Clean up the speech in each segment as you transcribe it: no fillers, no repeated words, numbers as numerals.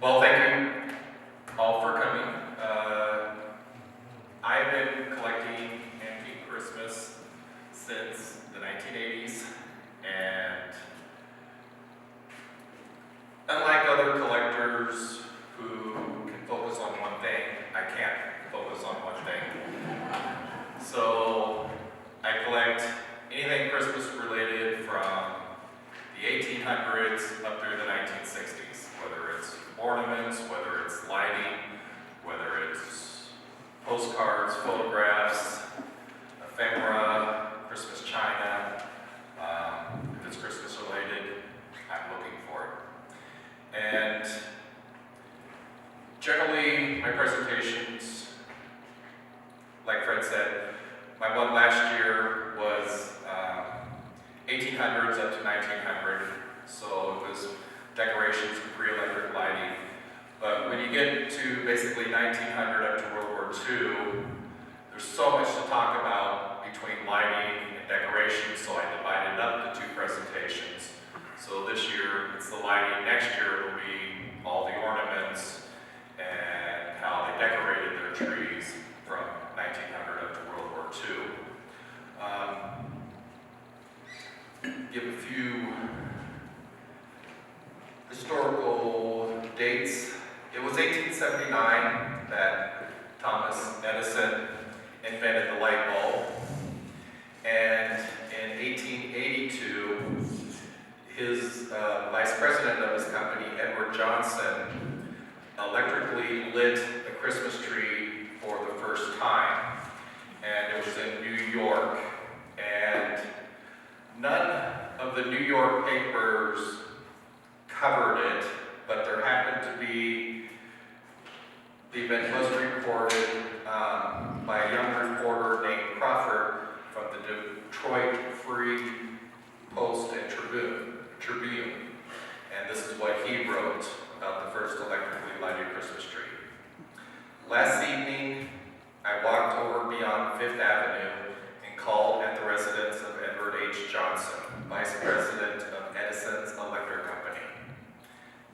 Well, thank you all for coming. I've been collecting antique Christmas since the 1980s, and unlike other collectors who can focus on one thing, I can't focus on one thing. So I collect anything Christmas related from the 1800s up through the 1960s, whether it's ornaments, whether it's lighting, whether it's postcards, photographs, ephemera, Christmas china. If it's Christmas related, I'm looking for it. And generally, my presentations, like Fred said, my one last year was 1800s up to 1900, so it was decorations and pre-electric lighting. But when you get to basically 1900 up to World War II, there's so much to talk about between lighting and decoration, so I divided up the two presentations. So this year it's the lighting, next year it'll be all the ornaments and how they decorated their trees from 1900 up to World War II. Give a few historical dates. It was 1879 that Thomas Edison invented the light bulb, and in 1882, his vice president of his company, Edward Johnson, electrically lit a Christmas tree for the first time, and it was in New York, and none of the New York papers covered it, but there happened to be, the event was reported by a young reporter named Crawford from the Detroit Free Post and Tribune. And this is what he wrote about the first electrically lighted Christmas tree. Last evening, I walked over beyond Fifth Avenue and called at the residence of Edward H. Johnson, Vice President of Edison's Electric Company.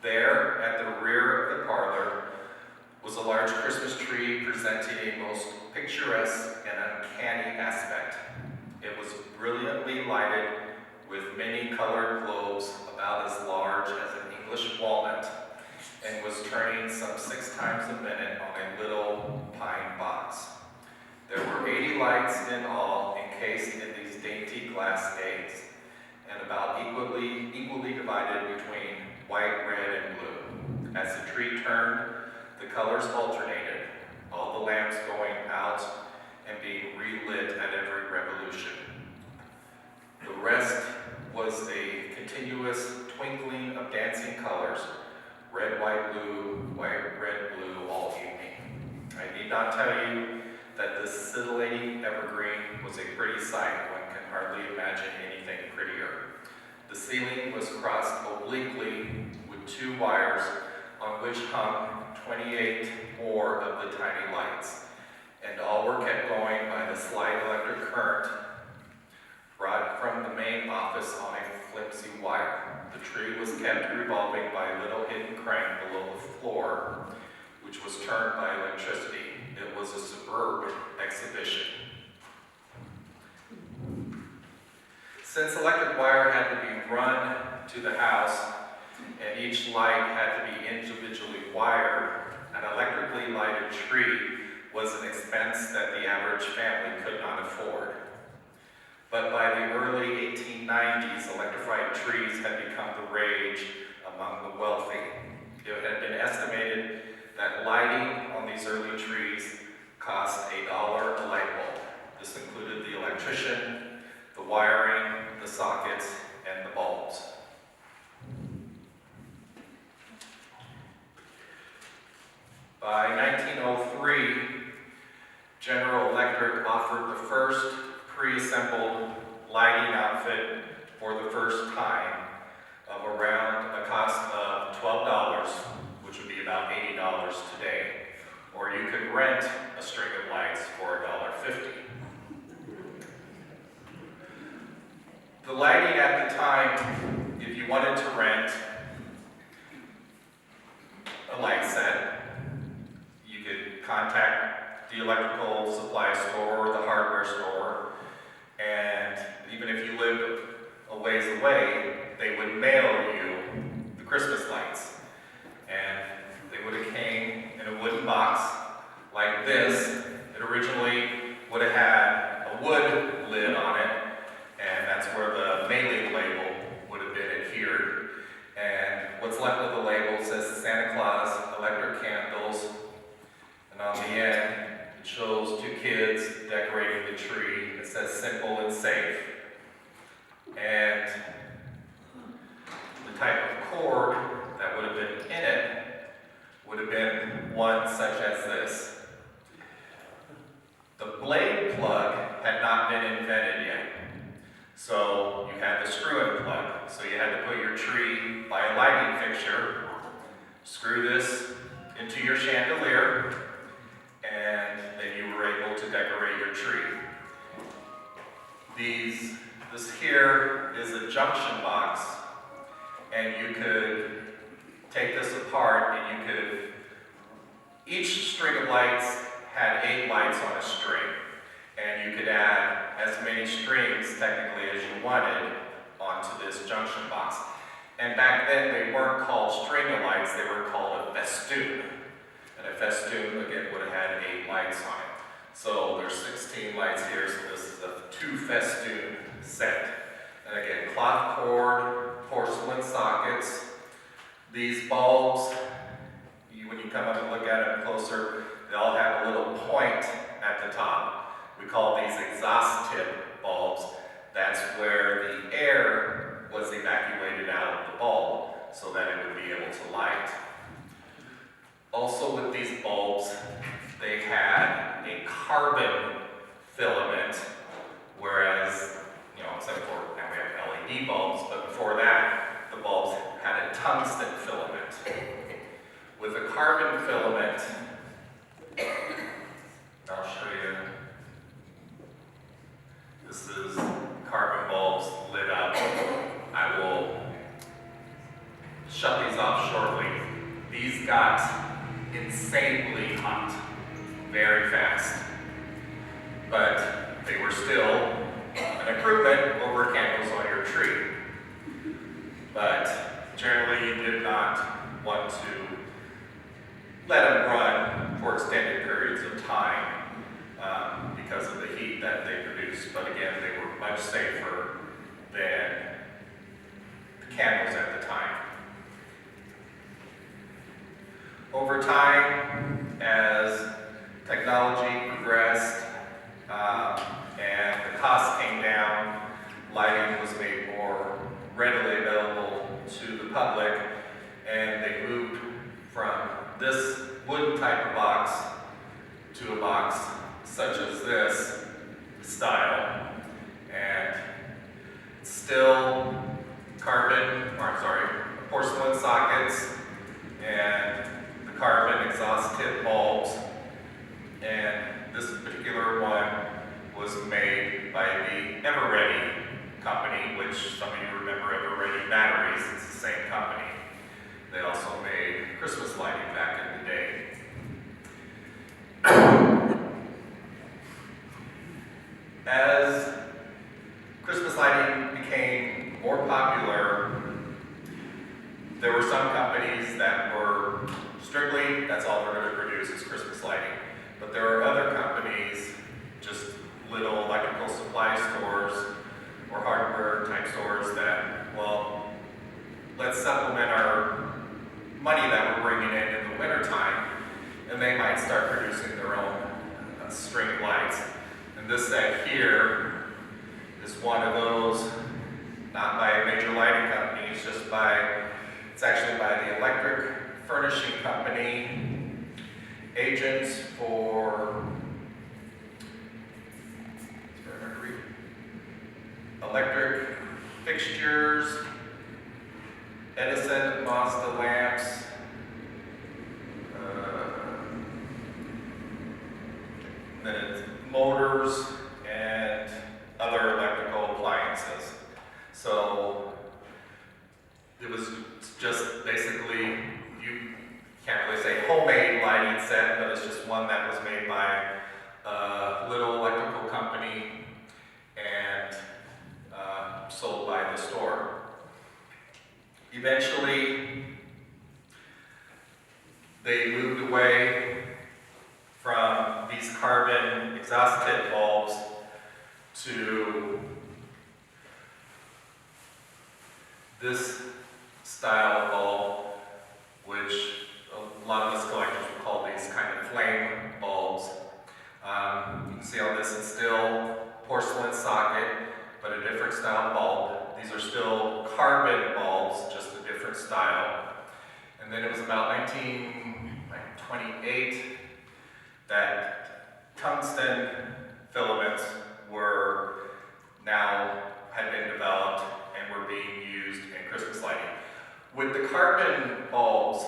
There, at the rear of the parlor, was a large Christmas tree presenting a most picturesque and uncanny aspect. It was brilliantly lighted with many colored globes about as large as an English walnut and was turning some 6 times a minute on a little pine box. There were 80 lights in all encased in these dainty glass eggs and about equally divided between white, red, and blue. As the tree turned, the colors alternated, all the lamps going out and being relit at every revolution. The rest was a continuous twinkling of dancing colors, red, white, red, blue, all evening. I need not tell you that this scintillating evergreen was a pretty sight. One can hardly imagine anything prettier. The ceiling was crossed obliquely with 2 wires on which hung 28 more of the tiny lights, and all were kept going by the slight electric current brought from the main office on a flimsy wire. The tree was kept revolving by a little hidden crank below the floor, which was turned by electricity. It was a superb exhibition. Since electric wire had to be run to the house and each light had to be individually wired, an electrically lighted tree was an expense that the average family could not afford. But by the early 1890s, electrified trees had become the rage among the wealthy. It had been estimated that lighting on these early trees cost $1 a light bulb. This included the electrician, the wiring, the sockets, and the bulbs. By 1903, General Electric offered the first pre-assembled lighting outfit for the first time of around a cost of $12, which would be about $80 today, or you could rent a string of lights for $1.50. The lighting at the time, if you wanted to rent, a electrical supply store or the hardware store. And even if you lived a ways away, they would mail you the Christmas lights. And they would have came in a wooden box like this. It originally would have had a wood lid on it, and that's where the mailing label would have been adhered. And what's left of the label says Santa Claus, electric candles, and on the end it shows two kids decorating the tree. It says simple and safe. And the type of cord that would have been in it would have been one such as this. The blade plug had not been invented yet. So you had the screw-in plug. So you had to put your tree by a lighting fixture, screw this into your chandelier, and then you were able to decorate your tree. This here is a junction box, and you could take this apart and you could, each string of lights had 8 lights on a string, and you could add as many strings technically as you wanted onto this junction box. And back then they weren't called string of lights, they were called a festoon. And a festoon again would have had 8 lights on it. So there's 16 lights here, so this is a 2 festoon set. And again, cloth cord, porcelain sockets. These bulbs, when you come up and look at them closer, they all have a little point at the top. We call these exhaust tip bulbs. That's where the air was evacuated out of the bulb so that it would be able to light. Also with these bulbs, they had a carbon filament, whereas, except for now we have LED bulbs, but before that, the bulbs had a tungsten filament. With a carbon filament, I'll show you. This is carbon bulbs lit up. I will shut these off shortly. These got insanely hot, very fast. But they were still an improvement over candles on your tree. But generally you did not want to let them run for extended periods of time because of the heat that they produce. But again, they were much safer than the candles at the time. Over time, as technology progressed and the cost came down, lighting was made more readily available to the public, and they moved from this wooden type of box to a box such as this style. And still porcelain sockets and the carbon exhaust tip bulbs. And this particular one was made by the Eveready company, which some of you remember Eveready batteries. It's the same company. They also made Christmas lighting back in the day. As Christmas lighting became more popular, there were some companies that were strictly, that's all they're going to produce is Christmas lighting. But there are other companies, just little electrical supply stores or hardware type stores that, well, let's supplement our money that we're bringing in the wintertime, and they might start producing their own string of lights. And this set here is one of those, not by a major lighting company, it's actually by the Electric Furnishing Company, agents for electric fixtures, Edison, Mazda lamps, then it's motors and other electrical appliances. So it was just basically, you can't really say homemade lighting set, but it's just one that was made by a little electrical company and sold by the store. Eventually, they moved away from these carbon exhaust tip bulbs to this style bulb, which a lot of us collectors would call these kind of flame bulbs. You can see on this, it's still porcelain socket, but a different style bulb. These are still carbon bulbs, just a different style. And then it was about 1928 that tungsten filaments had been developed and were being used in Christmas lighting. With the carbon bulbs,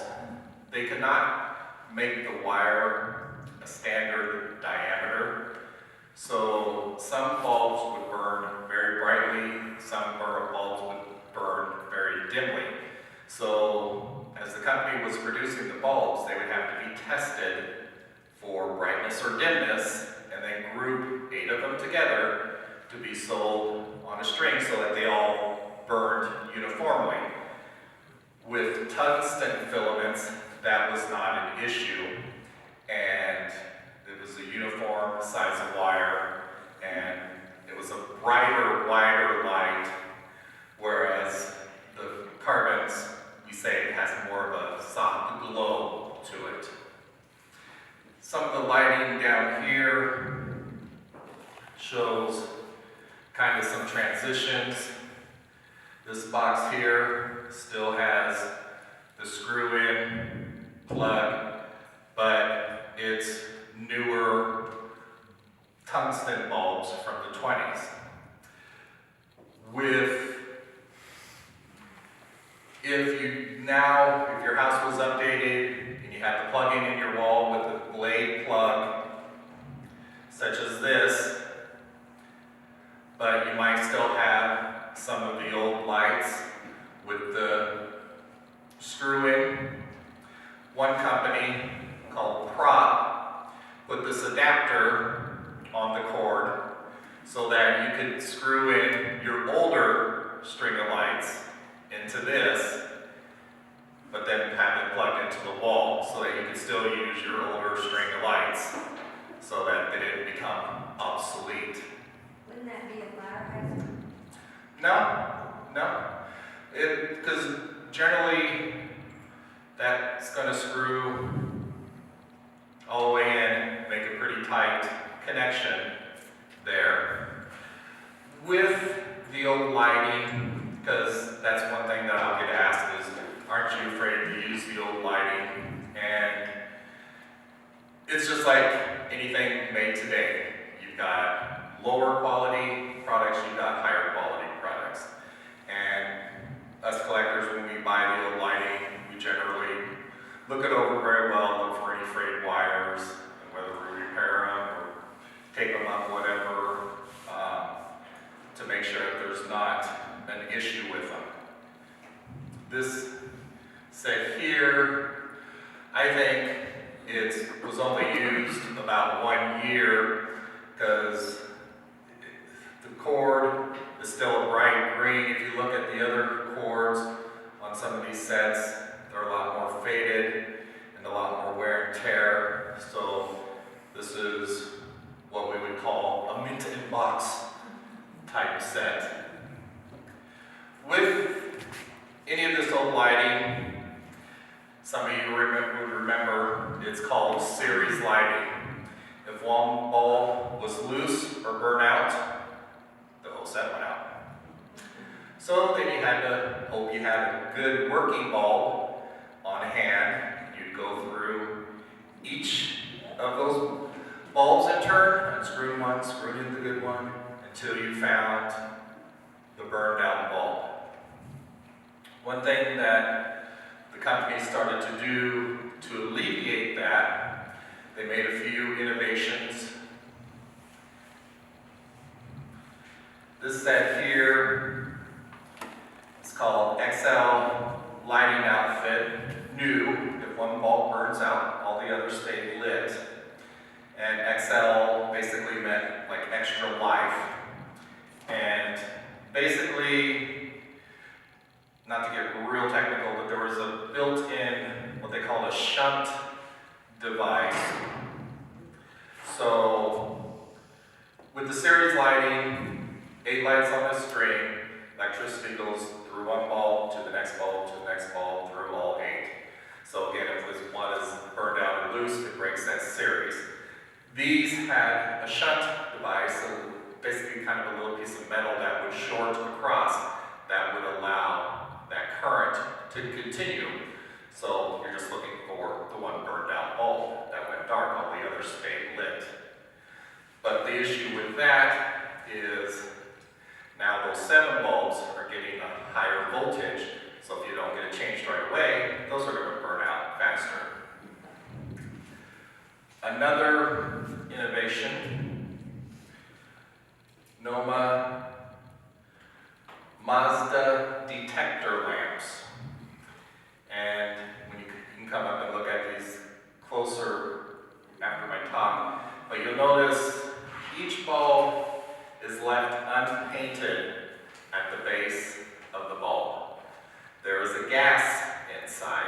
they could not make the wire a standard diameter. So some bulbs would burn very brightly, some bulbs would burn very dimly. So as the company was producing the bulbs, they would have to be tested for brightness or dimness, and then group 8 of them together to be sold on a string so that they all burned uniformly. With tungsten filaments, that was not an issue, and it was a uniform size of wire, and it was a brighter, wider light, whereas the carbons, we say, it has more of a soft glow to it. Some of the lighting down here shows kind of some transitions. This box here still has the screw-in plug, but it's newer tungsten bulbs from the 20s. If your house was updated and you had the plug-in in your wall with a blade plug, such as this, but you might still have some of the old lights with the screw-in. One company called Prop put this adapter on the cord so that you could screw in your older string of lights into this, but then have it plugged into the wall so that you could still use your older string of lights so that they didn't become obsolete. Wouldn't that be a ladder height? No. Because generally that's going to screw all the way in, make a pretty tight connection there. With the old lighting, because that's one thing that I'll get asked is, aren't you afraid to use the old lighting? And it's just like anything made today. You've got lower quality products, you've got higher quality products. And us collectors, when we buy the old lighting, we generally look it over very well, look for any frayed wires, and whether we repair them or tape them up, whatever, to make sure that there's not an issue with them. This set here, I think it was only used about 1 year because the cord is still a bright green. If you look at the other cords on some of these sets, they're a lot more faded and a lot more wear and tear. So this is what we would call a mint in box type set. With any of this old lighting, some of you would remember it's called series lighting. If one bulb was loose or burnt out, the whole set went out. So then you had to hope you had a good working bulb on hand. You'd go through each of those bulbs in turn, unscrew one, screw in the good one, until you found the burned out bulb. One thing that the company started to do to alleviate that, they made a few innovations. This set here is called XL Lighting Outfit, new. If one bulb burns out, all the others stay lit. And XL not to get real technical, but there was a built-in, what they call a shunt device. So, with the series lighting, 8 lights on a string, electricity goes through one bulb to the next bulb to the next bulb through all 8. So again, if one is burned out or loose, it breaks that series. These had a shunt device, so basically kind of a little piece of metal that would short across that would allow that current to continue. So you're just looking for the one burned out bulb that went dark, all the others stayed lit. But the issue with that is now those 7 bulbs are getting a higher voltage, so if you don't get it changed right away, those are going to burn out faster. Another innovation, Noma Mazda detector lamps. And when you can come up and look at these closer after my talk, but you'll notice each bulb is left unpainted at the base of the bulb. There is a gas inside.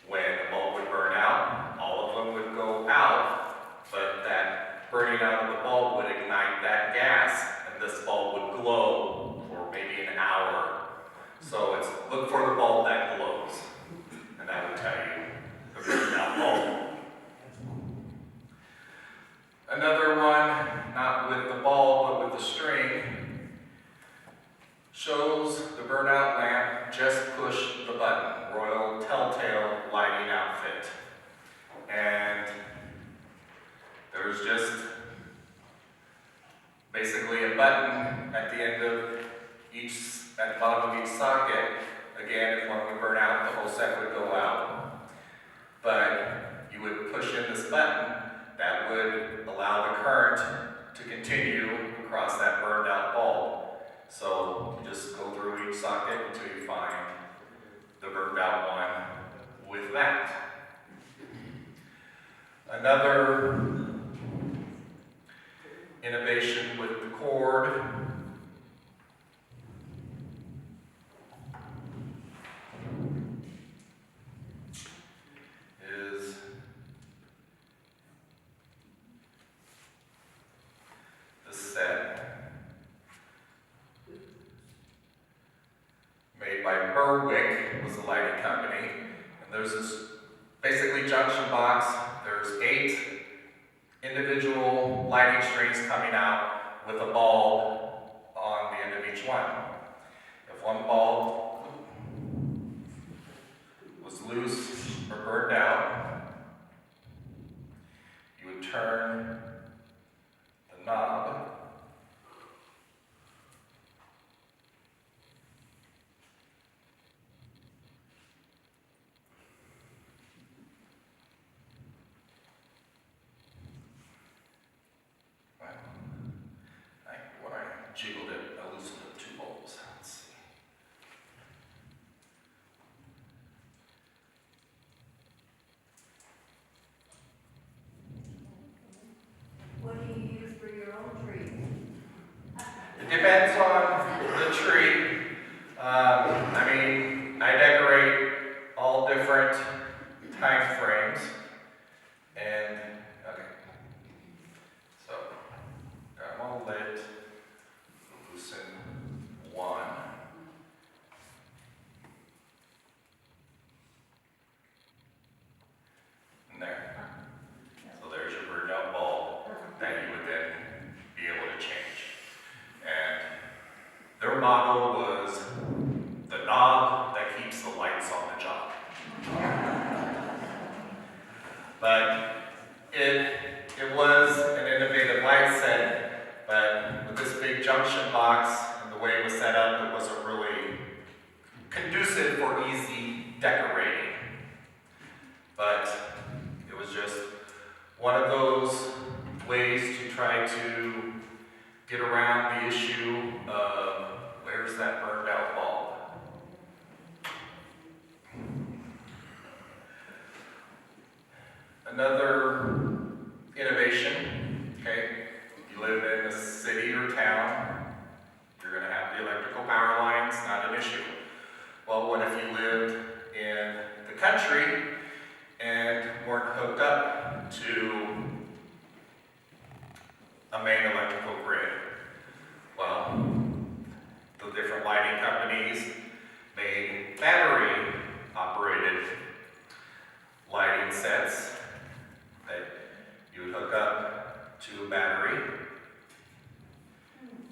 When the bulb would burn out, all of them would go out, but that burning out of the bulb would ignite that gas, and this bulb would glow for maybe an hour. So it's look for the bulb that glows, and that will tell you the burned out bulb. Another one, not with the bulb, but with the string, shows the burnout lamp, just push the button, Royal Telltale lighting outfit. And there's just basically a button at the end of at the bottom of each socket. Again, if one would burn out, the whole set would go out. But you would push in this button that would allow the current to continue across that burned out bulb. So you just go through each socket until you find the burned out one with that. Another innovation with the cord is the set made by Berwick, was the lighting company, and there's this basically junction box. There's 8 individual lighting strings coming out with a bulb on the end of each one. If one bulb was loose or burned out, you would turn the knob when I jiggled it, I loosened the 2 bulbs. Let's see. What do you use for your own trees? It depends on the tree. I mean, I decorate all different time frames. And, okay. So, got them all lit. Loosen one. And there. So there's your burned out bulb that you would then be able to change. And their motto was the knob that keeps the lights on the job. But it was an innovative light set, but with this big junction box and the way it was set up, it wasn't really conducive for easy decorating. But it was just one of those ways to try to get around the issue of where's that burned out bulb. Another innovation, okay, you live in a city or town, you're going to have the electrical power lines, not an issue. Well, what if you lived in the country and weren't hooked up to a main electrical grid? Well, the different lighting companies made battery-operated lighting sets that you would hook up to a battery,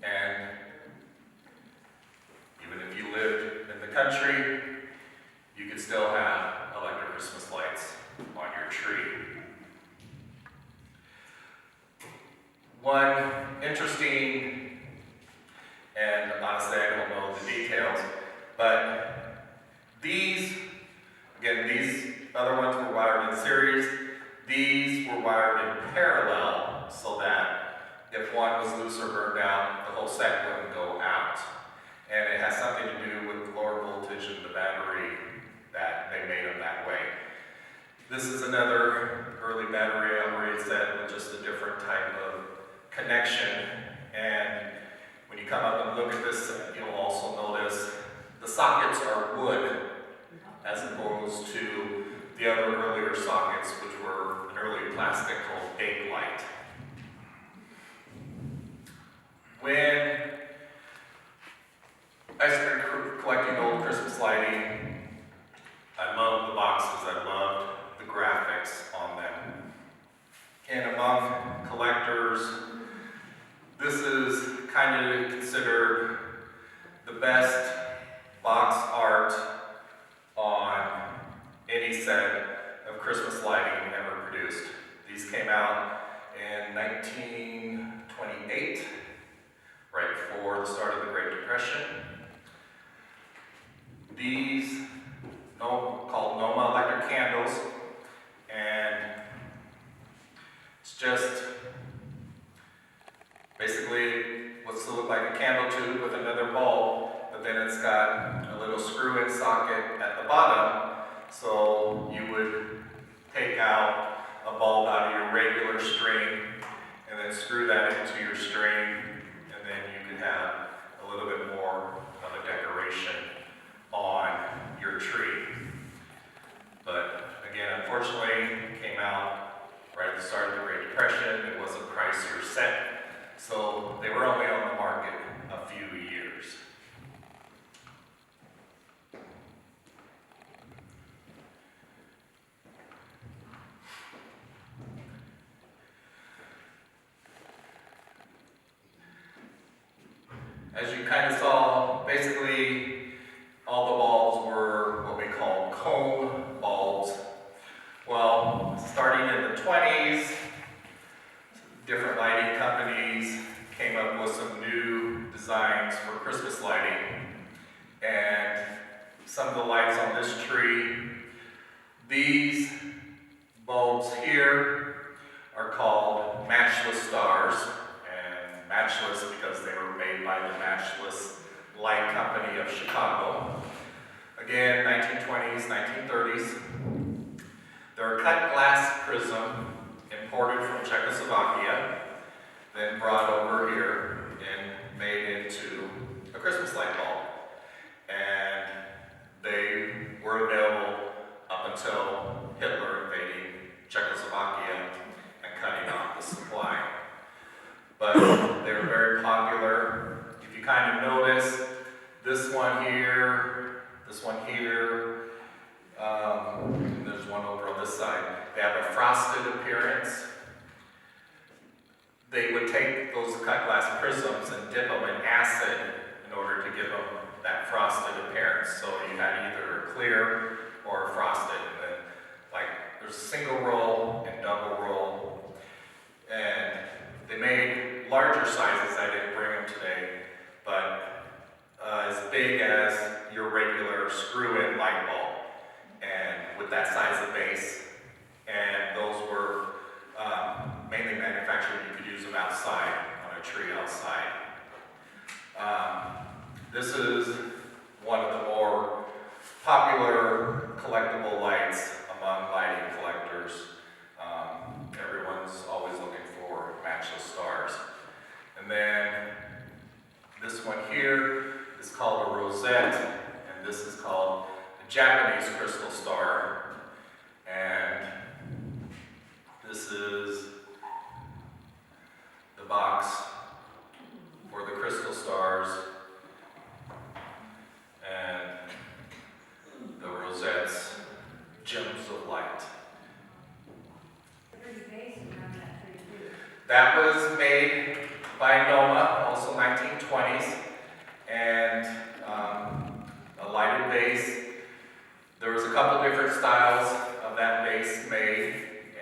and even if you lived in the country, you could still have electric Christmas lights on your tree. One interesting, and honestly I don't know the details, but these other ones were wired in series. These were wired in parallel so that if one was loose or burned out, the whole set wouldn't go out. And it has something to do with the lower voltage in the battery that they made them that way. This is another early battery operated set with just a different type of connection. And when you come up and look at this, you'll also notice the sockets are wood as opposed to the other earlier sockets, which were an early plastic called Bakelite. When I started collecting old Christmas lighting, I loved the boxes, I loved the graphics on them. And among collectors, this is kind of considered the best box art on any set of Christmas lighting ever produced. These came out in 1928, right before the start of the Great Depression. These called Noma electric candles, and it's just basically what's to look like a candle tube with another bulb, but then it's got a little screw-in socket at the bottom, so you would take out a bulb out of your regular string and then screw that into your string, and then you could have a little bit more of a decoration on your tree. But again, unfortunately, it came out right at the start of the Great Depression. It was a pricier set, so they were only on the market a few years. As you kind of saw, basically all the bulbs were what we call cone bulbs. Well, starting in the 20s, different lighting companies came up with some new designs for Christmas lighting. And some of the lights on this tree, these bulbs here are called matchless stars. And matchless because they were made by the Matchless Light Company of Chicago. Again, 1920s, 1930s. They're a cut glass prism imported from Czechoslovakia, then brought over here and made into a Christmas light bulb. And they were available up until Hitler invading Czechoslovakia and cutting off the supply. But they were very popular. If you kind of notice, this one here, and there's one over on this side, they have a frosted appearance. They would take those cut glass prisms and dip them in acid in order to give them that frosted appearance. So you had either a clear or a frosted. And then, like, there's a single roll and double roll. And they made larger sizes. I didn't bring them today, but as big as your regular screw-in light bulb, and with that size of base. And those were mainly manufactured. You could use them outside on a tree outside. This is one of the more popular collectible lights among lighting collectors. Everyone's always looking for matchless stars. And then this one here is called a rosette, and this is called of light. Pretty base around that tree too. That was made by Noma, also 1920s, and a lighted base. There was a couple different styles of that base made,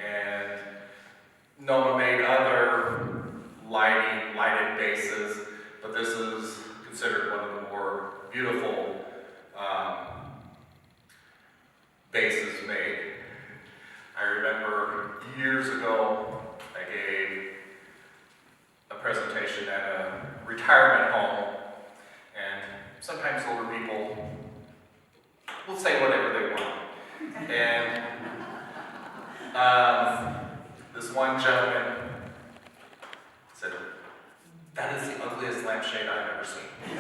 and Noma made other lighted bases, but this is considered one of the more beautiful bases made. I remember years ago, I gave a presentation at a retirement home, and sometimes older people will say whatever they want. And this one gentleman said, "That is the ugliest lampshade I've ever seen." It's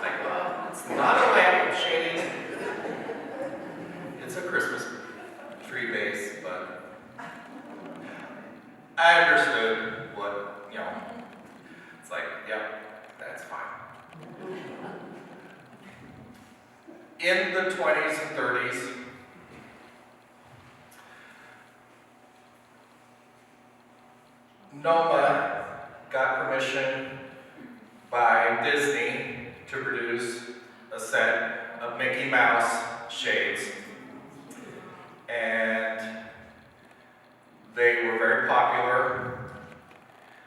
like, well, it's not a lampshade. It's a Christmas tree base, but I understood what, it's like, yep, that's fine. In the 20s and 30s, Noma got permission by Disney to produce a set of Mickey Mouse shades, and they were very popular.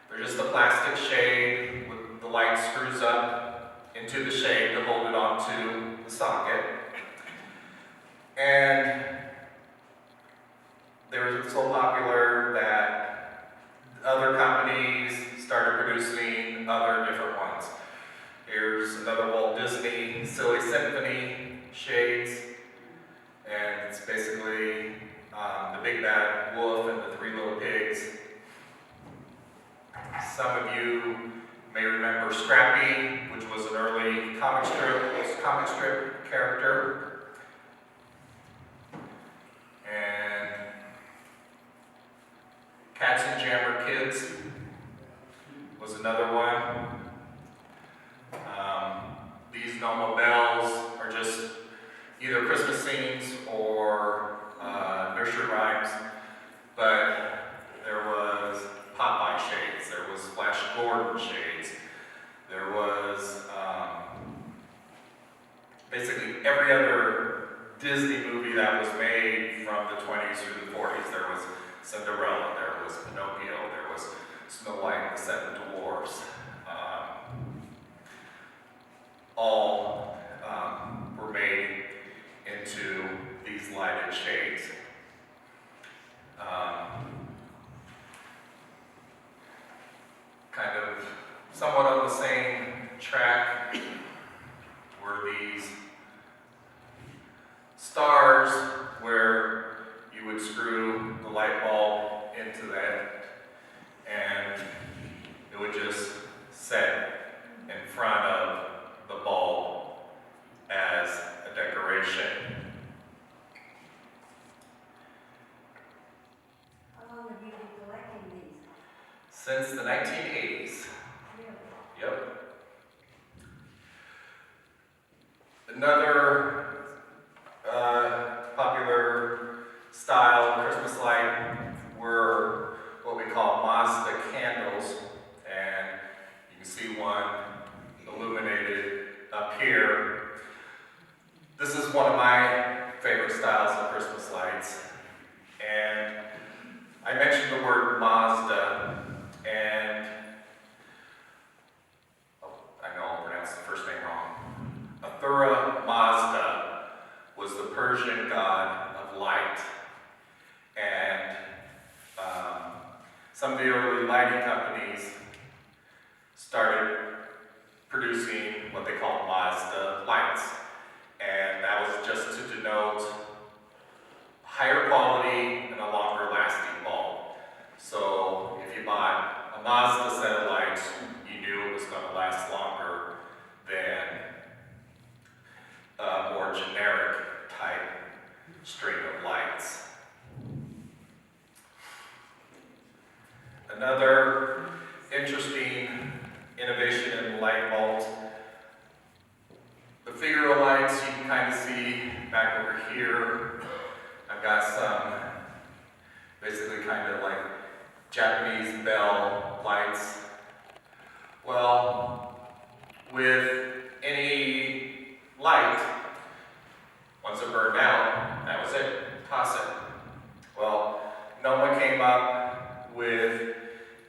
They're just a plastic shade with the light screws up into the shade to hold it onto the socket. And they were so popular that other companies started producing other different ones. Here's another Walt Disney Silly Symphony shades, and it's basically the Big Bad Wolf and the Three Little Pigs. Some of you may remember Scrappy, which was an early comic strip character. And Cats and Jammer Kids was another one. These Noma bells are just either Christmas scenes or nursery rhymes, but there was Popeye shades, there was Flash Gordon shades, there was basically every other Disney movie that was made from the 20s through the 40s. There was Cinderella, there was Pinocchio, there was Snow White and the Seven Dwarfs. All were made into these lighted shades. Kind of somewhat on the same track were these stars where you would screw the light bulb into that and it would just set in front of the bulb as a decoration. How long have you been collecting these? Since the 1980s. Really? Yep. Another popular style Christmas light were what we call Mazda candles, and you can see one illuminated up here. This is one of my favorite styles of Christmas lights, and I mentioned the word Mazda, and I know I'll pronounce the first name wrong. Ahura Mazda was the Persian god of light, and some of the early lighting companies started producing what they called Mazda lights, and that was just to denote higher quality and a longer lasting bulb. So if you bought a Mazda set of lights, you knew it was going to last longer than a more generic type string of lights. Another interesting innovation in light bulbs, the Figaro lights you can kind of see back over here. here, I've got some basically kind of like Japanese bell lights. Well, with any light, once it burned out, that was it, toss it. Well, no one came up with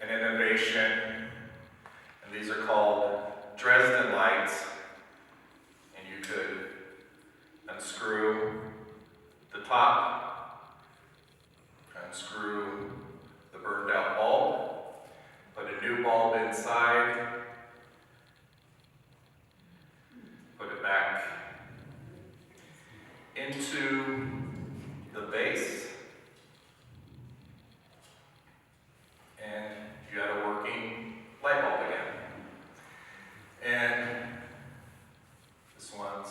an innovation, and these are called Dresden lights, and you could unscrew the top, unscrew the burned out bulb, put a new bulb inside, put it back into the base, and you had a working light bulb again. And this one's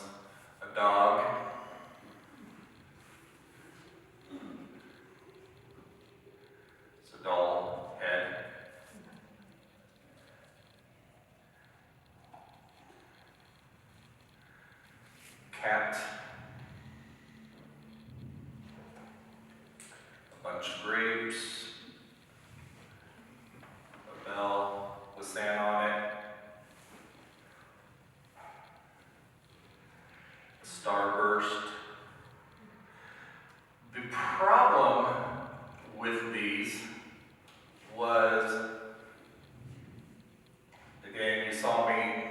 a dog. It's a doll head. Cat. A bunch of grapes. A bell with sand on it. A starburst. The problem with these was, again, you saw me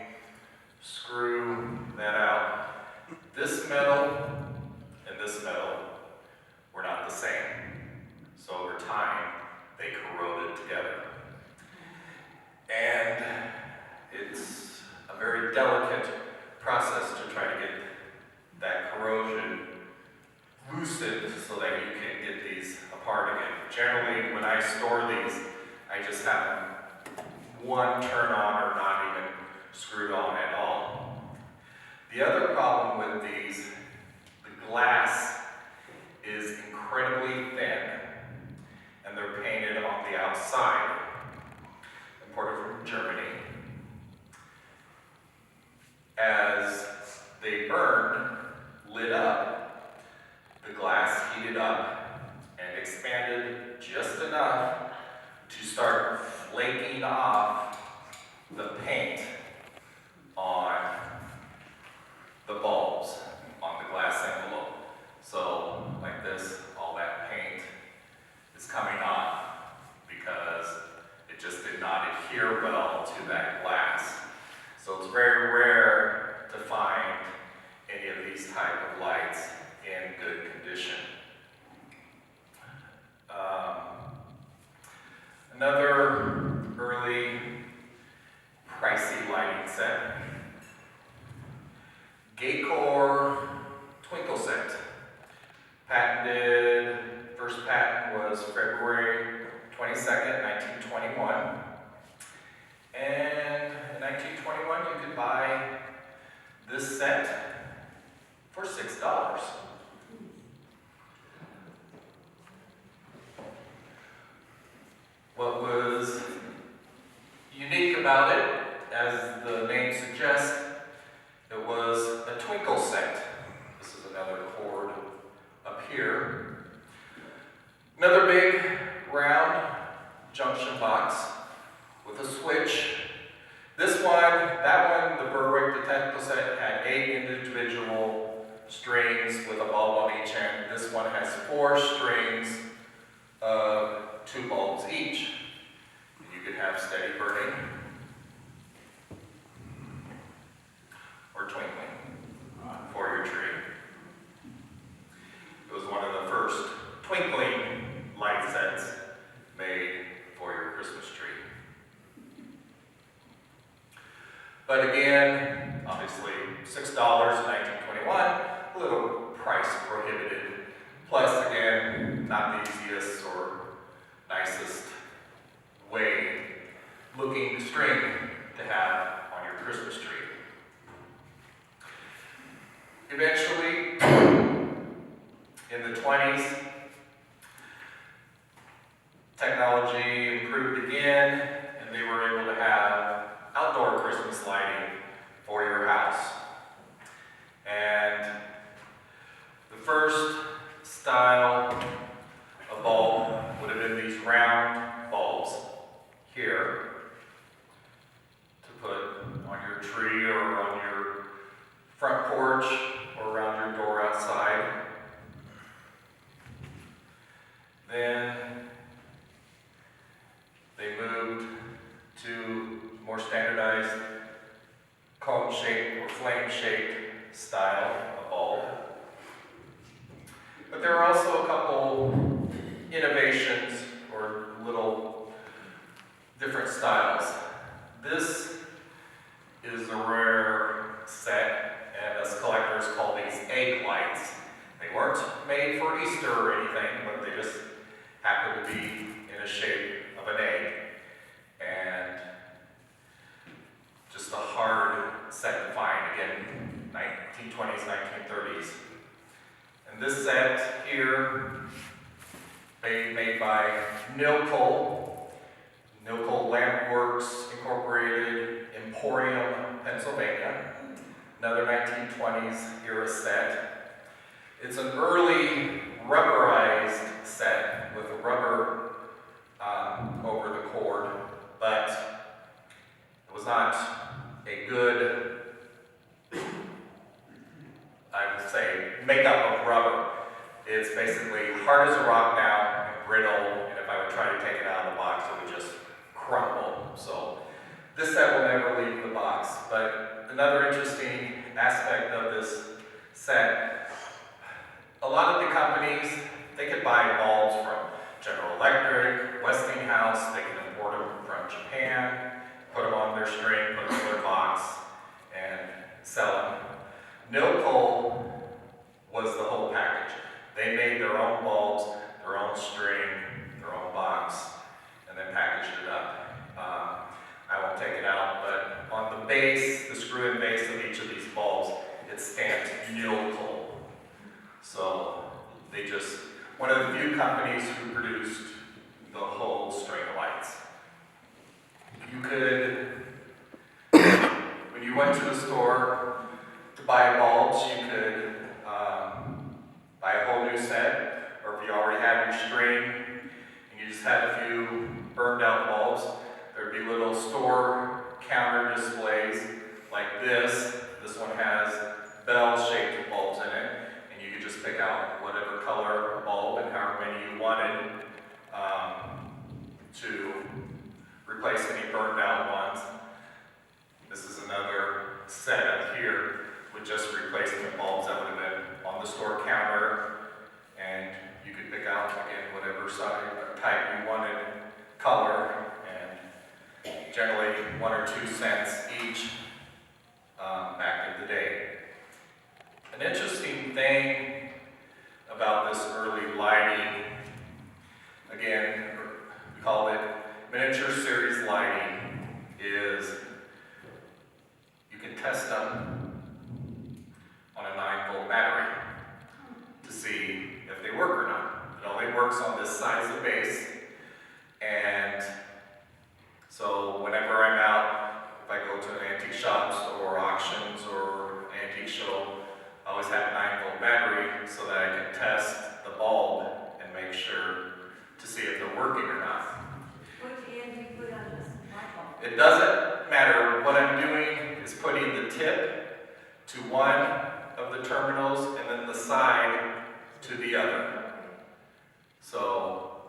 screw that out. This metal and this metal were not the same. So over time, they corroded together. And it's a very delicate process to try to get that corrosion loosened so that you can get these apart again. Generally, when I store these, I just have them one turn on or not even screwed on at all. The other problem with these, the glass is incredibly thin, and they're painted on the outside, imported from Germany. As they burned, lit up, the glass heated up and expanded just enough to start flaking off the paint on the bulbs, on the glass envelope. So, like this, all that paint is coming off because it just did not adhere well to that glass. So it's very rare to find any of these type of lights in good condition. Another early pricey lighting set, Gacor Twinkle Set. Patented, first patent was February 22nd, 1921. And in 1921, you could buy this set for $6. What was unique about it, as the name suggests, it was a twinkle set. This is another cord up here. Another big round junction box with a switch. This one, that one, the Berwick, the technical set, had 8 individual strings with a bulb on each end. This one has 4 strings of 2 bulbs each. And you could have steady burning or twinkling for your tree. It was one of the first twinkling light sets made for your Christmas tree. But again, obviously $6 in 1921, a little price prohibited. Plus, again, not the easiest or nicest way looking string to have on your Christmas tree. Eventually, in the 20s, technology improved again, and they were able to have outdoor Christmas lighting for your house. And the first style of bulb would have been these round bulbs here to put on your tree or on your front porch or around your door outside. Then they moved to more standardized cone-shaped or flame-shaped style of bulb. But there are also a couple innovations or little different styles. This is a rare set, and us collectors call these egg lights. They weren't made for Easter or anything, but they just happen to be in a shape of an egg. And just a hard set to find, again, 1920s, 1930s. And this set here, made by Nilco Lamp Works Incorporated, Emporium, Pennsylvania. Another 1920s era set. It's an early rubberized set with a rubber over the cord, but it was not a good, I would say, makeup of rubber. It's basically hard as a rock now and brittle, and if I would try to take it out of the box, it would just crumble. So this set will never leave the box. But another interesting aspect of this set, a lot of the companies, they could buy bulbs from General Electric, Westinghouse, they can import them from Japan, put them on their string, put them in their box, and sell them. Nilco was the whole package. They made their own bulbs, their own string, their own box, and then packaged it up. I won't take it out, but on the base, the screw-in base of each of these bulbs, it's stamped Nilco. So they just, one of the few companies who produced the whole string of lights. You could, when you went to the store to buy bulbs, you could buy a whole new set, or if you already had your string and you just had a few burned out bulbs, there'd be little store counter displays like this. This one has bell-shaped bulbs in it, and you could just pick out whatever color bulb and however many you wanted to replace any burned out ones. This is another set up here with just replacement bulbs that would have been on the store counter, and you could pick out again whatever size or type you wanted, color, and generally 1 or 2 cents each back in the day. An interesting thing about this early lighting, again, we call it miniature series lighting, is you can test them on a 9-volt battery to see if they work or not. It only works on this size of base, and so whenever I'm out, if I go to an antique shops or auctions or an antique show, I always have a 9-volt battery so that I can test the bulb and make sure to see if they're working or not. Which end do you put on this light bulb? It doesn't matter. What I'm doing is putting the tip to one of the terminals and then the side to the other. So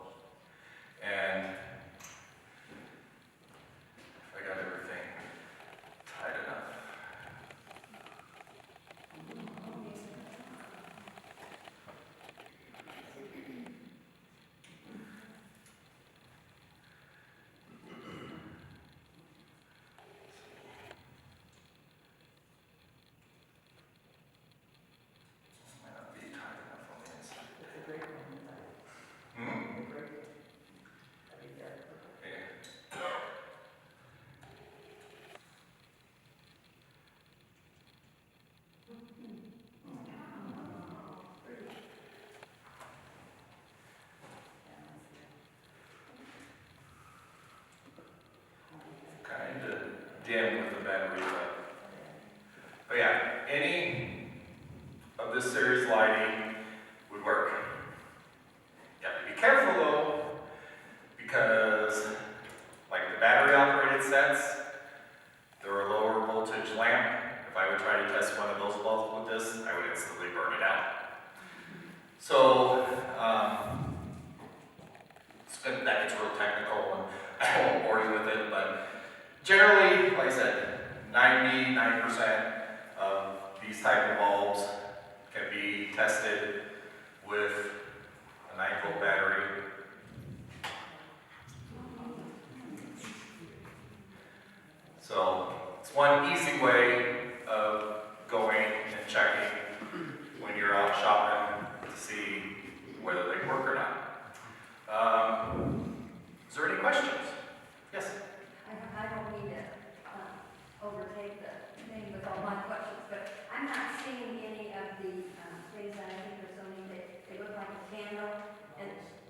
candle? And,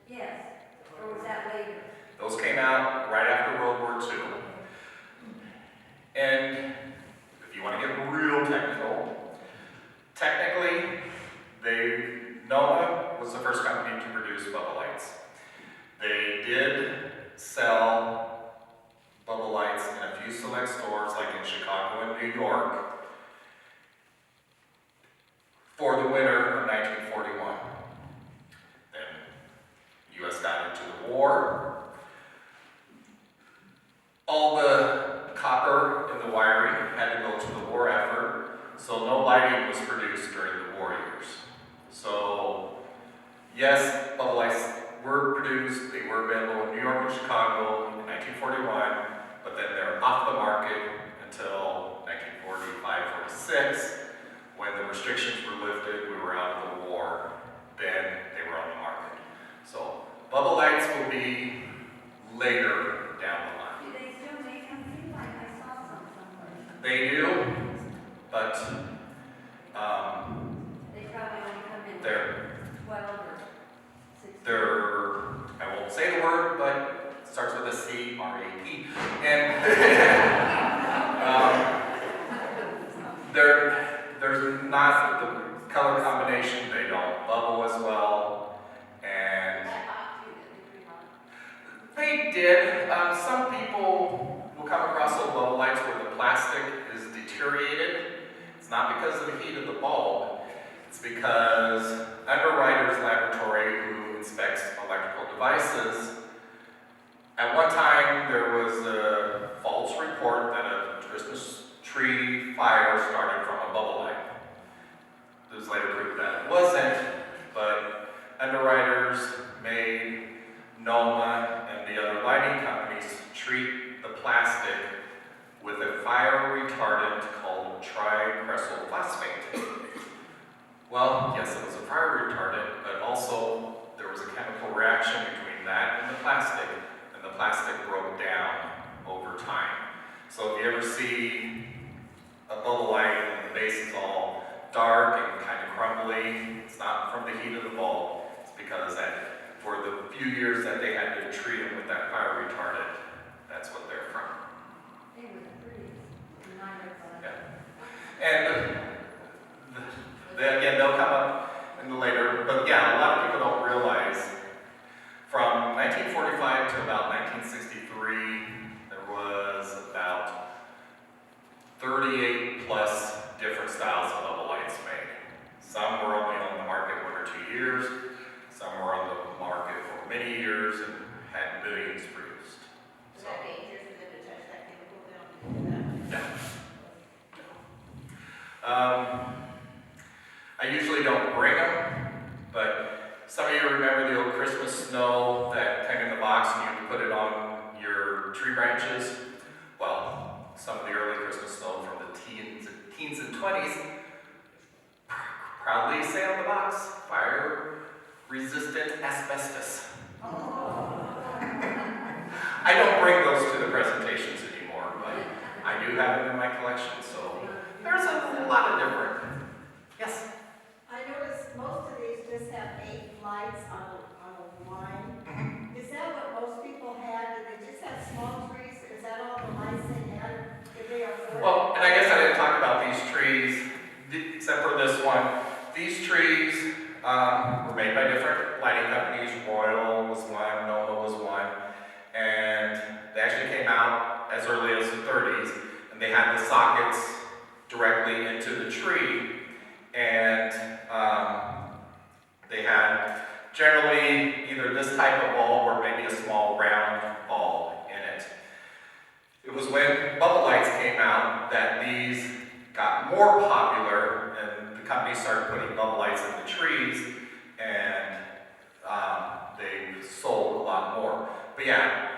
yes, or was that later? Those came out right after World War II. And if you want to get real technical, technically, NOAA was the first company to produce bubble lights. They did sell bubble lights in a few select stores, like in Chicago and New York, for the winter of 1941. Then the U.S. got into the war. All the copper in the wiring had to go to the war effort, so no lighting was produced during the war years. So, yes, bubble lights were produced, they were available in New York and Chicago in 1941, but then they're off the market until 1945, 46, when the restrictions were lifted, we were out of the war, then they were on the market. So, bubble lights will be later down the line. Do they still make them? Seems like I saw some somewhere. They do, but They probably only come in they're 12 or 16. I won't say the word, but it starts with a C, R-A-P. And there's not the color combination, they don't bubble as well. And they did. Some people will come across those bubble lights where the plastic is deteriorated. It's not because of the heat of the bulb. It's because Underwriter's Laboratory, who inspects electrical devices, at one time there was a false report that a Christmas tree fire started from a bubble light. It was later proved that it wasn't, but Underwriters made NOMA and the other lighting companies treat the plastic with a fire retardant called tricresyl phosphate. Well, yes, it was a fire retardant, but also there was a chemical reaction between that and the plastic broke down over time. So if you ever see a bubble light and the base is all dark and kind of crumbly, it's not from the heat of the bulb, it's because that for the few years that they had to treat them with that fire retardant, that's what they're from. They were the prettiest. Reminder of Yeah. And again, they'll come up in the later, but yeah, a lot of people don't realize from 1945 to about 1963, there was about 38 plus different styles of bubble lights made. Some were only on the market 1 or 2 years, some were on the market for many years and had millions produced. Is that dangerous for them to touch that chemical? They don't do that. I usually don't bring them, but some of you remember the old Christmas snow that came in the box and you could put it on your tree branches? Well, some of the early Christmas snow from the teens and 20s proudly say on the box, fire-resistant asbestos. I don't bring those to the presentations anymore, but I do have them in my collection, so there's a lot of different. Yes? I noticed most of these just have 8 lights on a line. Is that what most people had? Did they just have small trees? Is that all the lights they had? Did they afford? Well, and I guess I didn't talk about these trees, except for this one. These trees were made by different lighting companies. Royal was one, NOMA was one, and they actually came out as early as the 30s, and they had the sockets directly into the tree, and they had generally either this type of bulb or maybe a small round bulb in it. It was when bubble lights came out that these got more popular and the company started putting bubble lights in the trees, and they sold a lot more. But yeah,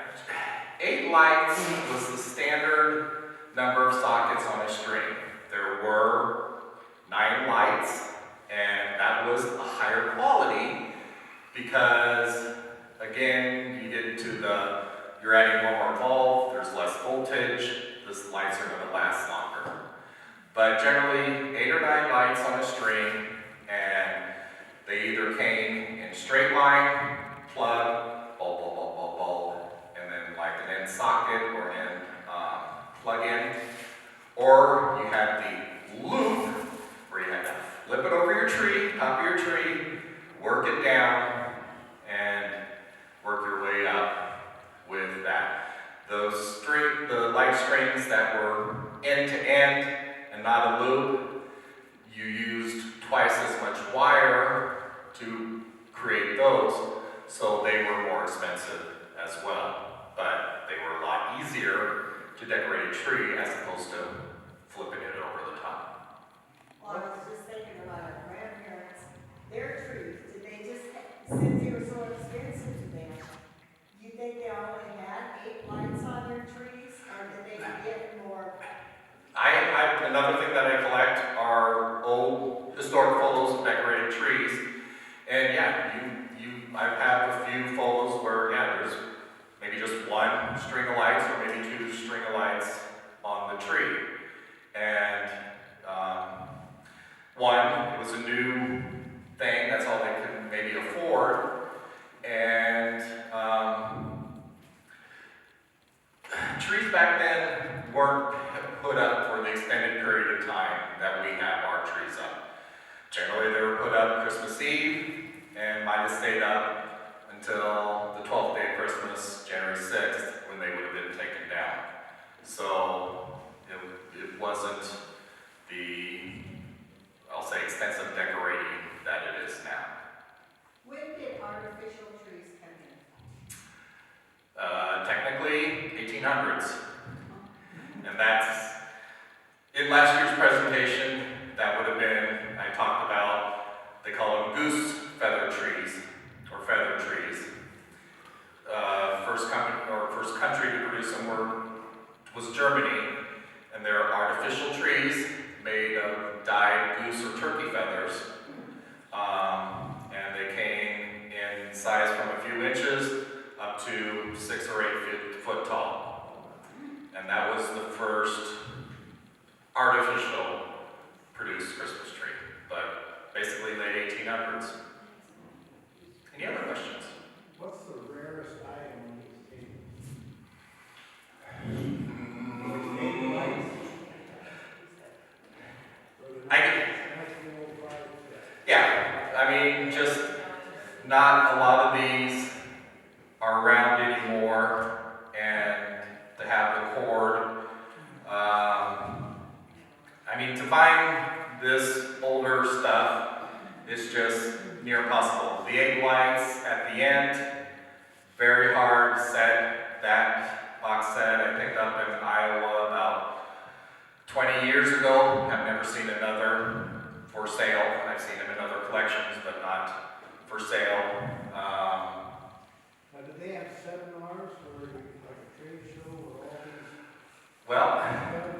8 lights was the standard number of sockets on a string. There were 9 lights, and that was a higher quality because, again, you get into you're adding one more bulb, there's less voltage, these lights are going to last longer. But generally, 8 or 9 lights on a string, and they either came hanging in straight line, plug, bulb, bulb, bulb, bulb, bulb, and then like an end socket or an end plug-in. Or you had the loop where you had to flip it over your tree, top of your tree, work it down, and work your way up with that. The light strings that were end to end and not a loop, you used twice as much wire to create those, so they were more expensive as well. But they were a lot easier to decorate a tree as opposed to flipping it over the top. Well, I was just thinking about our grandparents, their trees, did they just, since they were so expensive to them, you think they only had 8 lights on their trees, or did they get more? Another thing that I collect are old historic photos of decorated trees. And yeah, I have a few photos where, yeah, there's maybe just one string of lights or maybe 2 string of lights on the tree. And it was a new thing, that's all they could maybe afford. And trees back then weren't put up for the extended period of time that we have our trees up. Generally, they were put up Christmas Eve and might have stayed up until the 12th day of Christmas, January 6th, when they would have been taken down. So it wasn't the, I'll say, extensive decorating that it is now. When did artificial trees come in? Technically, 1800s. And that's, in last year's presentation, that would have been, I talked about, they call them goose feather trees, or feather trees. First country to produce them was Germany, and they're artificial trees made of dyed goose or turkey feathers. And they came in size from a few inches up to 6 or 8 foot tall. And that was the first artificial produced Christmas tree, but basically late 1800s. Any other questions? What's the rarest item on these tables? Yeah, I mean, just not a lot of these are around anymore, and to have the cord. I mean, to find this older stuff is just near impossible. The 8 lights at the end, very hard set. That box set I picked up in Iowa about 20 years ago. I've never seen another for sale. I've seen them in other collections, but not for sale. Now, do they have seminars or like a trade show or all these? Well,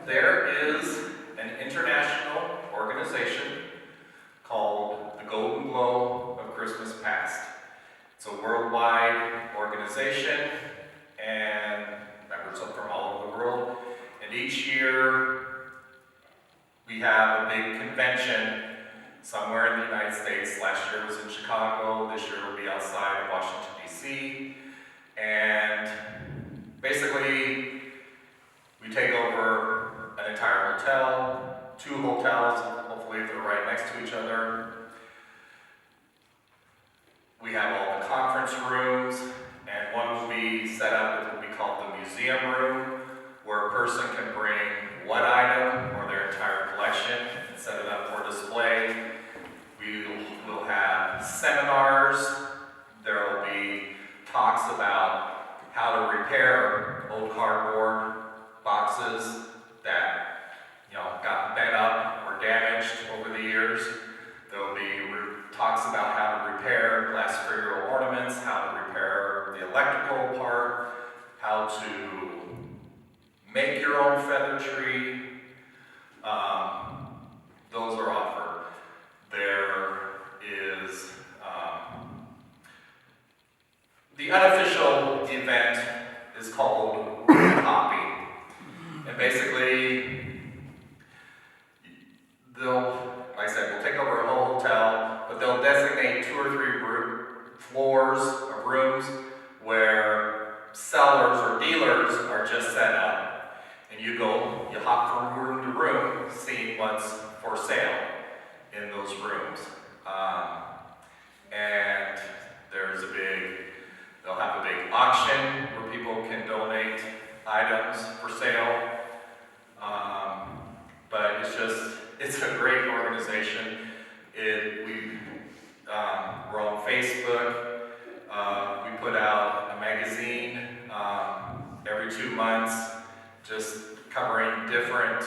there is an international organization called the Golden Globe of Christmas Past. It's a worldwide organization and members from all over the world. And each year we have a big convention somewhere in the United States. Last year was in Chicago. This year will be outside of Washington, D.C. And basically we take over an entire hotel, 2 hotels, hopefully they're right next to each other. We have all the conference rooms, and one will be set up with what we call the museum room, where a person can bring one item or their entire collection and set it up for display. We will have seminars. There will be talks about how to repair old cardboard boxes that, got bent up or damaged over the years. There will be talks about how to repair glass figural ornaments, how to repair the electrical part, how to make your own feather tree. Those are offered. There is the unofficial event is called rooftoping. And basically, like I said, we'll take over a whole hotel, but they'll designate 2 or 3 floors of rooms where sellers or dealers are just set up. And you hop from room to room, seeing what's for sale in those rooms. And they'll have a big auction where people can donate items for sale. But it's a great organization. We're on Facebook. We put out a magazine every 2 months, just covering different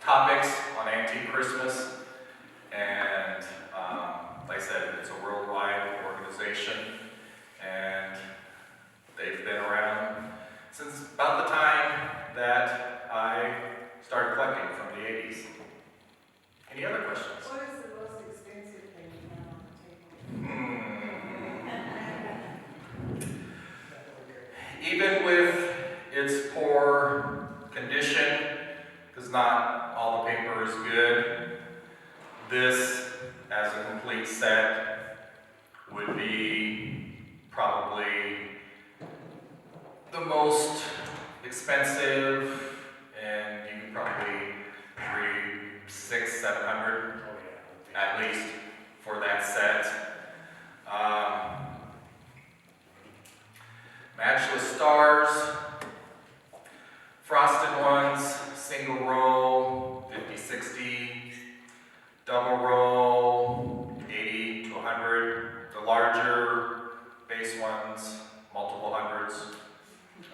topics on Antique Christmas. And like I said, it's a worldwide organization, and they've been around since about the time that I started collecting from the 80s. Any other questions? What is the most expensive thing you have on the table? Even with its poor condition, because not all the paper is good, this, as a complete set, would be probably the most expensive, and you could probably $600-700 at least for that set. Matchless stars, frosted ones, single row, 50-60, double row, 80-100. The larger base ones, multiple hundreds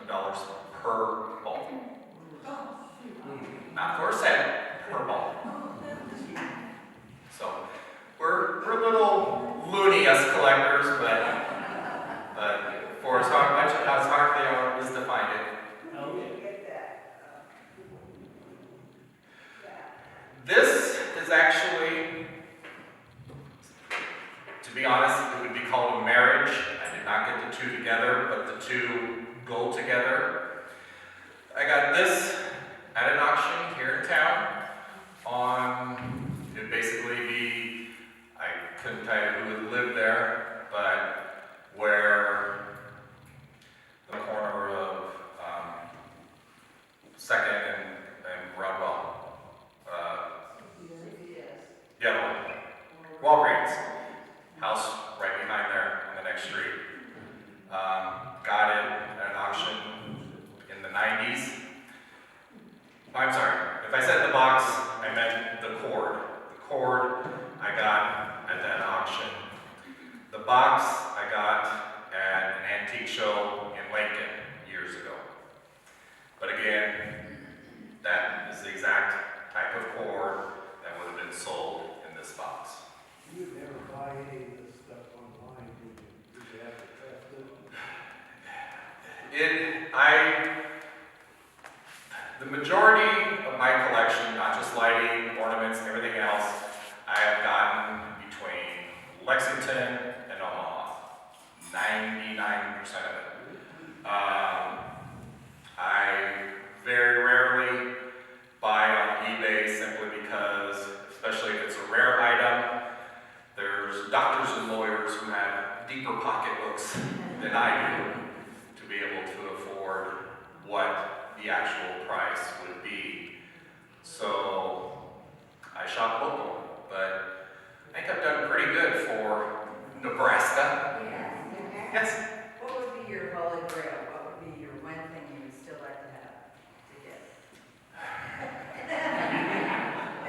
of dollars per bulb. Not for a set, per bulb. So we're a little loony as collectors, but for as hard they are is to find it. Get that. This is actually, to be honest, it would be called a marriage. I did not get the two together, but the two go together. I got this at an auction here in town. It would basically be, I couldn't tell you who would live there, but where the corner of Second and Rodwell. Yeah, Walgreens. House right behind there on the next street. Got it at an auction in the 90s. I'm sorry, if I said the box, I meant the cord. The cord I got at that auction. The box I got at an antique show in Lincoln years ago. But again, that is the exact type of cord that would have been sold in this box. You would never buy any of this stuff online, would you? Would you have to test it? The majority of my collection, not just lighting, ornaments, everything else, I have gotten between Lexington and Omaha. 99% of it. I very rarely buy on eBay simply because, especially if it's a rare item, there's doctors and lawyers who have deeper pocketbooks than I do to be able to afford what the actual price would be. So I shop local, but I think I've done pretty good for Nebraska. Yes. What would be your holy grail? What would be your one thing you would still like to have to get?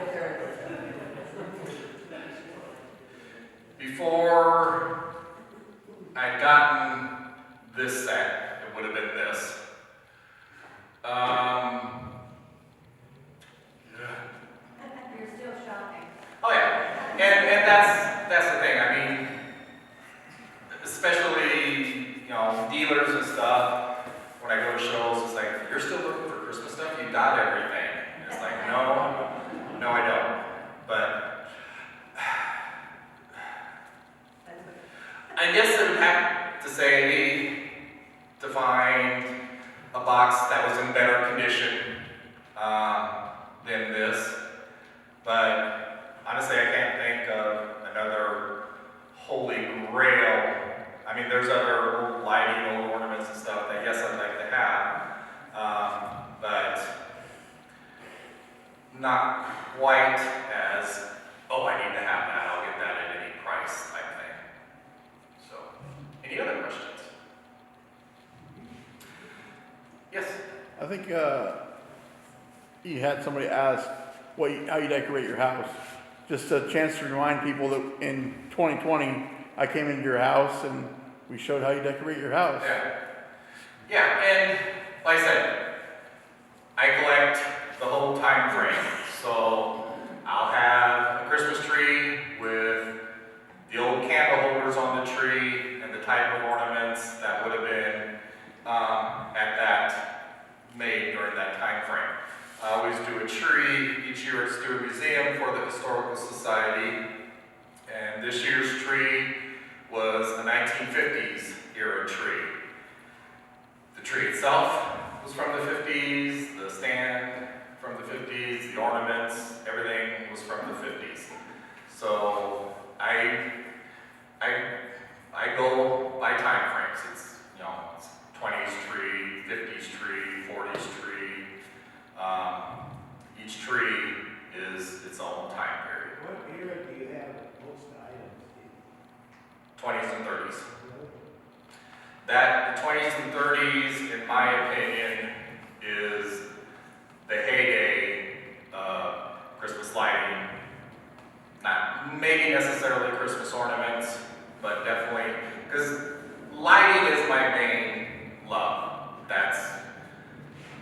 If there is. Before I'd gotten this set, it would have been this. You're still shopping. Oh yeah, and that's the thing. I mean, especially dealers and stuff. When I go to shows, it's like, you're still looking for Christmas stuff. You got everything. And it's like, no, I don't. But I guess I would have to say to find a box that was in better condition than this. But honestly, I can't think of another holy there's other lighting, old ornaments and stuff that yes, I'd like to have, but not quite as, oh, I need to have that, I'll get that at any price type thing. So, any other questions? Yes? I think you had somebody ask how you decorate your house. Just a chance to remind people that in 2020, I came into your house and we showed how you decorate your house. Yeah. Yeah, and like I said, I collect the whole time frame. So I'll have a Christmas tree with the old candle holders on the tree and the type of ornaments that would have been at that made during that time frame. I always do a tree. Each year it's to a museum for the Historical Society. And this year's tree was a 1950s era tree. The tree itself was from the 50s, the stand from the 50s, the ornaments, everything was from the 50s. So I go by time frames. It's, it's 20s tree, 50s tree, 40s tree. Each tree is its own time period. What era do you have most items 20s and 30s. in? That 20s and 30s, in my opinion, is the heyday of Christmas lighting. Not maybe necessarily Christmas ornaments, but definitely, because lighting is my main love. That's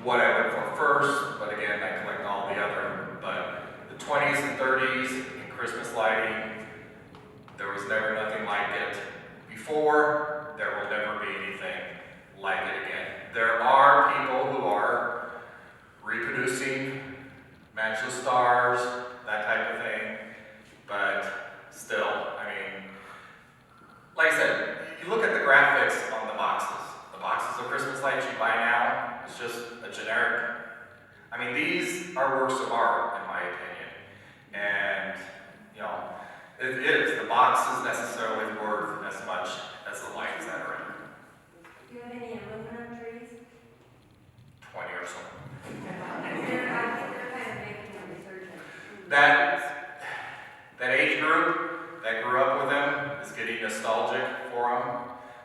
what I look for first, but again, I collect all the other. But the 20s and 30s in Christmas lighting, there was never nothing like it before. There will never be anything like it again. There are people who are reproducing matchless stars, that type of thing, but still, I mean, like I said, you look at the graphics on the boxes. The boxes of Christmas lights you buy now, it's just a generic. I mean, these are works of art, in my opinion. And, it is. The box is necessarily worth as much as the lights that are in it. Do you have any aluminum trees? 20 or so. I think they're kind of making a resurgence. That age group that grew up with them is getting nostalgic for them.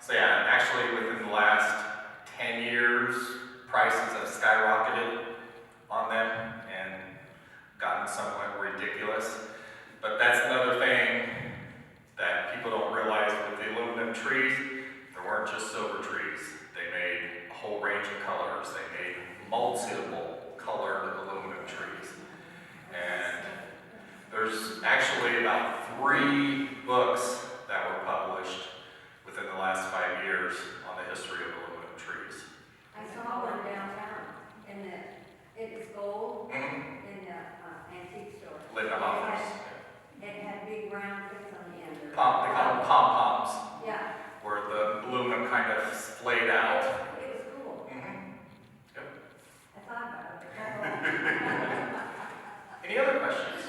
So yeah, actually within the last 10 years, prices have skyrocketed on them and gotten somewhat ridiculous. But that's another thing that people don't realize with the aluminum trees. There weren't just silver trees. They made a whole range of colors. They made multiple colored aluminum trees. And there's actually about 3 books that were published within the last 5 years on the history of aluminum trees. I saw one downtown, and it was gold in the antique store. Linda Hoffers. It had big round things on the end. They call them pom-poms, Yeah, where the aluminum kind of splayed out. it was cool. Yep. I thought about it. Any other questions?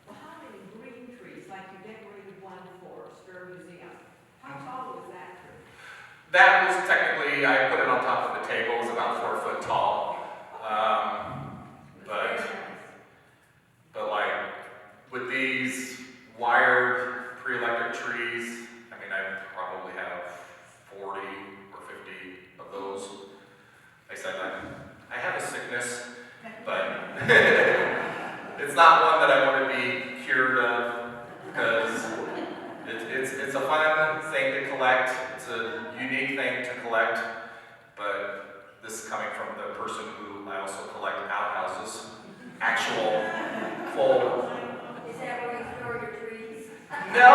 Well, how many green trees, like you decorated one for Stir Museum, how tall was that tree? That was technically, I put it on top of the table, it was about 4 foot tall. But like, with these wired pre-electric trees, I mean, I probably have 40 or 50 of those. Like I said, I have a sickness, but it's not one that I want to be cured of, because it's a fun thing to collect. It's a unique thing to collect, but this is coming from the person who I also collect outhouses, actual full. Is that where you store your trees? No.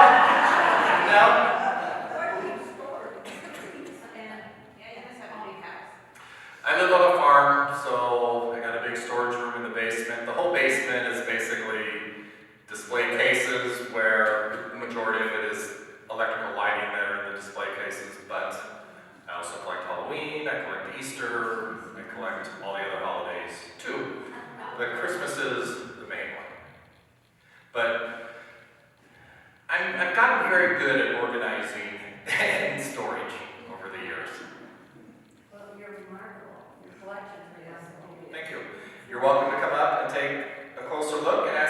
Where do you store the trees? And, yeah, that's a big house. I live on a farm, so I got a big storage room in the basement. The whole basement is basically display cases where the majority of it is electrical lighting that are in the display cases, but I also collect Halloween, I collect Easter, I collect all the other holidays too. But Christmas is the main one. But I've gotten very good at organizing and storage. You're welcome to come up and take a closer look and ask